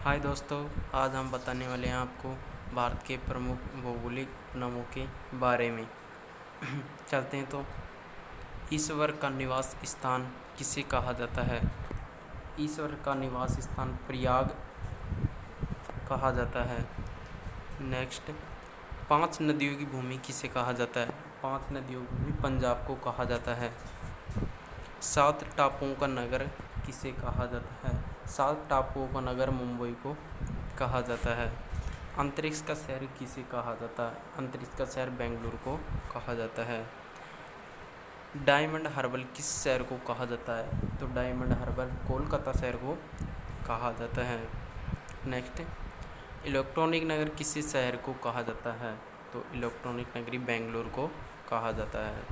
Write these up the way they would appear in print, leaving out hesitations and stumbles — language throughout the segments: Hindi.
हाय दोस्तों, आज हम बताने वाले हैं आपको भारत के प्रमुख भौगोलिक नामों के बारे में। चलते हैं तो ईश्वर का निवास स्थान किसे कहा जाता है? ईश्वर का निवास स्थान प्रयाग कहा जाता है। नेक्स्ट, 5 नदियों की भूमि किसे कहा जाता है? 5 नदियों की भूमि पंजाब को कहा जाता है। 7 टापुओं का नगर किसे कहा जाता है? 7 टापुओं का नगर मुंबई को कहा जाता है। अंतरिक्ष का शहर किसे कहा जाता है? अंतरिक्ष का शहर बेंगलुरु को कहा जाता है। डायमंड हार्बर किस शहर को कहा जाता है? तो डायमंड हार्बर कोलकाता शहर को कहा जाता है। नेक्स्ट, इलेक्ट्रॉनिक नगर किस शहर को कहा जाता है? तो इलेक्ट्रॉनिक नगरी बेंगलुरु को कहा जाता है।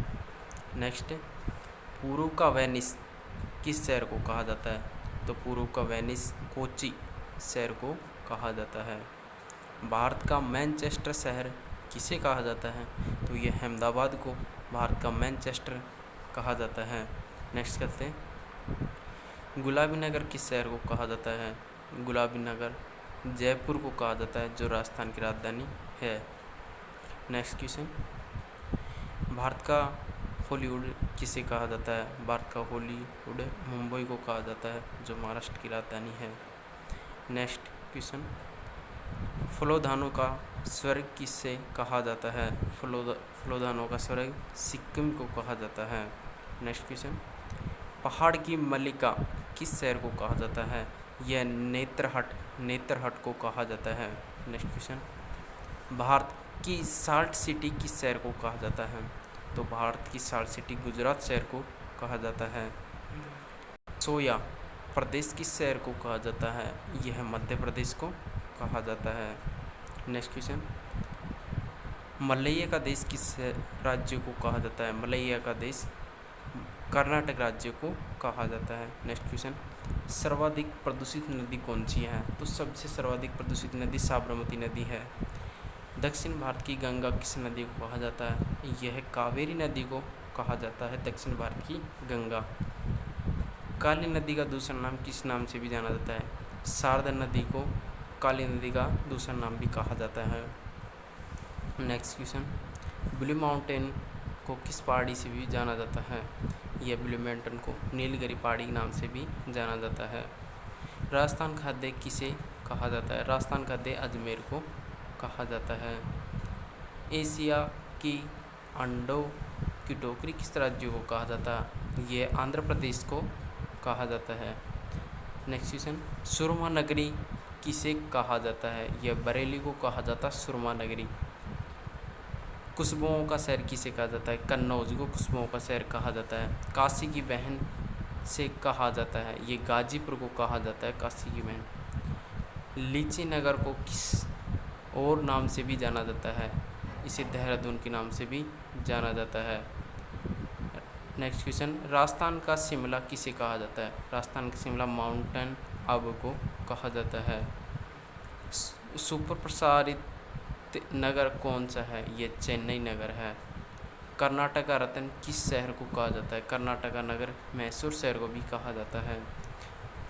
नेक्स्ट, पूर्व का वेनिस किस शहर को कहा जाता है? तो पूर्व का वेनिस कोची शहर को कहा जाता है। भारत का मैनचेस्टर शहर किसे कहा जाता है? तो ये अहमदाबाद को भारत का मैनचेस्टर कहा जाता है। नेक्स्ट करते हैं, गुलाबी नगर किस शहर को कहा जाता है? गुलाबी नगर जयपुर को कहा जाता है, जो राजस्थान की राजधानी है। नेक्स्ट क्वेश्चन, भारत का हॉलीवुड किसे कहा जाता है? भारत का हॉलीवुड मुंबई को कहा जाता है, जो महाराष्ट्र की राजधानी है। नेक्स्ट क्वेश्चन, फलोधानों का स्वर्ग किसे कहा जाता है? फलोधानों का स्वर्ग सिक्किम को कहा जाता है। नेक्स्ट क्वेश्चन, पहाड़ की मल्लिका किस शहर को कहा जाता है? यह नेत्रहट को कहा जाता है। नेक्स्ट क्वेश्चन, भारत की साल्ट सिटी किस शहर को कहा जाता है? तो भारत की साल्ट सिटी गुजरात शहर को कहा जाता है। सोया प्रदेश किस शहर को कहा जाता है? यह मध्य प्रदेश को कहा जाता है। नेक्स्ट क्वेश्चन, मलया का देश किस राज्य को कहा जाता है? मलया का देश कर्नाटक राज्य को कहा जाता है। नेक्स्ट क्वेश्चन, सर्वाधिक प्रदूषित नदी कौन सी है? तो सबसे सर्वाधिक प्रदूषित नदी साबरमती नदी है। दक्षिण भारत की गंगा किस नदी को कहा जाता है? यह कावेरी नदी को कहा जाता है, दक्षिण भारत की गंगा। काली नदी का दूसरा नाम किस नाम से भी जाना जाता है? शारदा नदी को काली नदी का दूसरा नाम भी कहा जाता है। नेक्स्ट क्वेश्चन, ब्लू माउंटेन को किस पहाड़ी से भी जाना जाता है? यह ब्लू माउंटेन को नीलगिरी पहाड़ी के नाम से भी जाना जाता है। राजस्थान खाद्य किसे कहा जाता है? राजस्थान खाद्य अजमेर को कहा जाता है। एशिया की अंडों की टोकरी किस राज्य को कहा जाता है? ये आंध्र प्रदेश को कहा जाता है। नेक्स्ट क्वेश्चन, सुरमा नगरी किसे कहा जाता है? यह बरेली को कहा जाता है सुरमा नगरी। खुशबुओं का शहर किसे कहा जाता है? कन्नौज को खुशबुओं का शहर कहा जाता है। काशी की बहन से कहा जाता है, ये गाजीपुर को कहा जाता है काशी की बहन। लीची नगर को किस और नाम से भी जाना जाता है? इसे देहरादून के नाम से भी जाना जाता है। नेक्स्ट क्वेश्चन, राजस्थान का शिमला किसे कहा जाता है? राजस्थान का शिमला माउंटेन आबू को कहा जाता है। सुपर प्रसारित नगर कौन सा है? ये चेन्नई नगर है। कर्नाटक का रत्न किस शहर को कहा जाता है? कर्नाटक का नगर मैसूर शहर को भी कहा जाता है।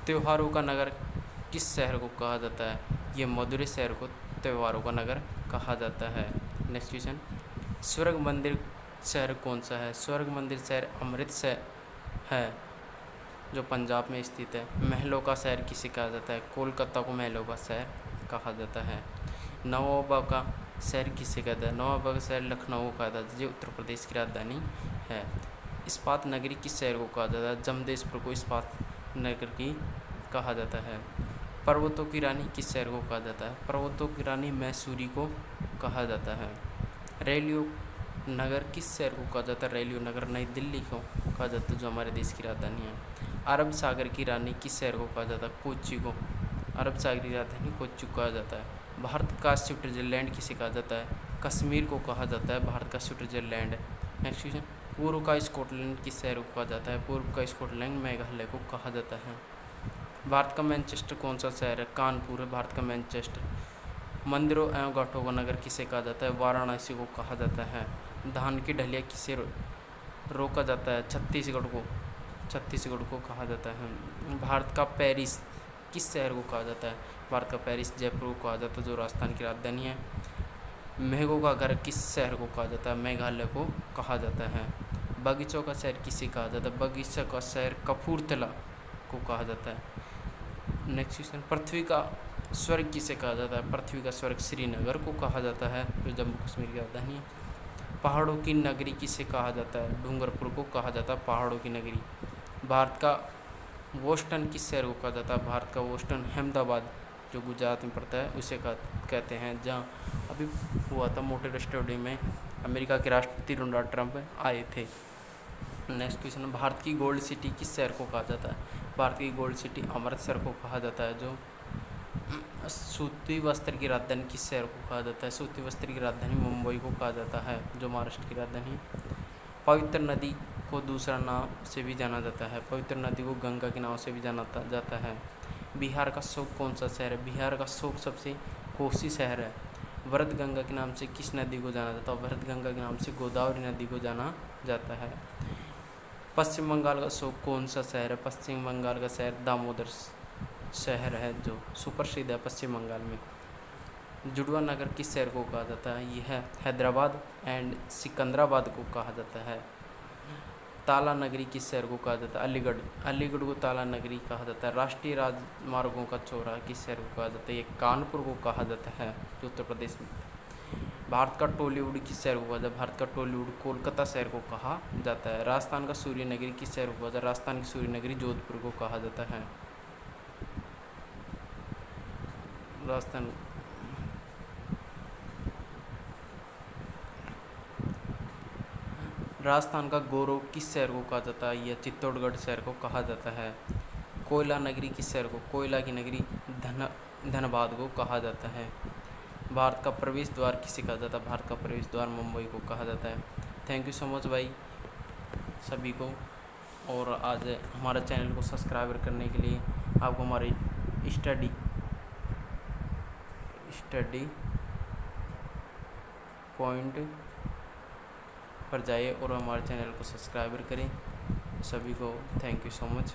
त्योहारों का नगर किस शहर को कहा जाता है? ये मदुरै शहर को त्योहारों का नगर कहा जाता है। नेक्स्ट क्वेश्चन, स्वर्ग मंदिर शहर कौन सा है? स्वर्ग मंदिर शहर अमृतसर है, जो पंजाब में स्थित है। महलों का शहर किसे कहा जाता है? कोलकाता को महलों का शहर कहा जाता है। नवाबा का शहर किसे कहता है? नवाबा का शहर लखनऊ को कहा जाता है, जो उत्तर प्रदेश की राजधानी है। इस्पात नगरी किस शहर को कहा जाता है? जमशेदपुर को इस्पात नगर की कहा जाता है। पर्वतों की रानी किस शहर को कहा जाता है? पर्वतों की रानी मैसूरी को कहा जाता है। रेलियो नगर किस शहर को कहा जाता है? रेलियो नगर नई दिल्ली को कहा जाता है, जो हमारे देश की राजधानी है। अरब सागर की रानी किस शहर को कहा जाता है? कोच्चि को। अरब सागर की राजधानी कोच्चि को कहा जाता है। भारत का स्विट्जरलैंड किसे कहा जाता है? कश्मीर को कहा जाता है भारत का स्विट्जरलैंड। नेक्स्ट क्वेश्चन, पूर्व का स्कॉटलैंड किस शहर को कहा जाता है? पूर्व का स्कॉटलैंड मेघालय को कहा जाता है। भारत का मैनचेस्टर कौन सा शहर है? कानपुर है भारत का मैनचेस्टर। मंदिरों एवं घाटों का नगर किसे कहा जाता है? वाराणसी को कहा जाता है। धान की ढलिया किसे रोका जाता है? छत्तीसगढ़ को कहा जाता है। भारत का पेरिस किस शहर को कहा जाता है? भारत का पेरिस जयपुर को कहा जाता है जो राजस्थान की राजधानी है। मेघों का घर किस शहर को कहा जाता है? मेघालय को कहा जाता है। बगीचों का शहर किसे कहा जाता है? बगीचा का शहर कपूरथला को कहा जाता है। नेक्स्ट क्वेश्चन, पृथ्वी का स्वर्ग किसे कहा जाता है? पृथ्वी का स्वर्ग श्रीनगर को कहा जाता है जो जम्मू कश्मीर की राजधानी है। पहाड़ों की नगरी किसे कहा जाता है? डूंगरपुर को कहा जाता है पहाड़ों की नगरी। भारत का बोस्टन किस शहर को कहा जाता है? भारत का बोस्टन अहमदाबाद जो गुजरात में पड़ता है उसे कहते हैं, जहाँ अभी हुआ था मोटेरा स्टेडियम में अमेरिका के राष्ट्रपति डोनाल्ड ट्रंप आए थे। नेक्स्ट क्वेश्चन, भारत की गोल्ड सिटी किस शहर को कहा जाता है? भारत की गोल्ड सिटी अमृतसर को कहा जाता है। जो सूती वस्त्र की राजधानी किस शहर को कहा जाता है? सूती वस्त्र की राजधानी मुंबई को कहा जाता है जो महाराष्ट्र की राजधानी। पवित्र नदी को दूसरा नाम से भी जाना जाता है। पवित्र नदी को गंगा के नाम से भी जाना जाता है। बिहार का शोक कौन सा शहर है? बिहार का शोक सबसे कोसी शहर है। वरद गंगा के नाम से किस नदी को जाना जाता है? वरद गंगा के नाम से गोदावरी नदी को जाना जाता है। पश्चिम बंगाल का शोक कौन सा शहर है? पश्चिम बंगाल का शहर दामोदर शहर है जो सुप्रसिद्ध है पश्चिम बंगाल में। जुड़वा नगर किस शहर को कहा जाता है? यह है हैदराबाद एंड सिकंदराबाद को कहा जाता है। ताला नगरी किस शहर को कहा जाता है? अलीगढ़। अलीगढ़ को ताला नगरी कहा जाता है। राष्ट्रीय राजमार्गों का चौराहा किस शहर को कहा जाता है? ये कानपुर को कहा जाता है जो उत्तर प्रदेश में। भारत का टॉलीवुड किस शहर को कहा जाता है? भारत का टॉलीवुड कोलकाता शहर को कहा जाता है। राजस्थान का सूर्य नगरी किस शहर को कहा जाता है? राजस्थान की सूर्य नगरी जोधपुर को कहा जाता है। राजस्थान राजस्थान का गौरव किस शहर को कहा जाता है? यह चित्तौड़गढ़ शहर को कहा जाता है। कोयला नगरी किस शहर को? कोयला की नगरी धनबाद को कहा जाता है। भारत का प्रवेश द्वार किसे कहा जाता है? भारत का प्रवेश द्वार मुंबई को कहा जाता है। थैंक यू सो मच भाई सभी को। और आज हमारे चैनल को सब्सक्राइब करने के लिए आपको हमारे स्टडी पॉइंट पर जाइए और हमारे चैनल को सब्सक्राइब करें। सभी को थैंक यू सो मच।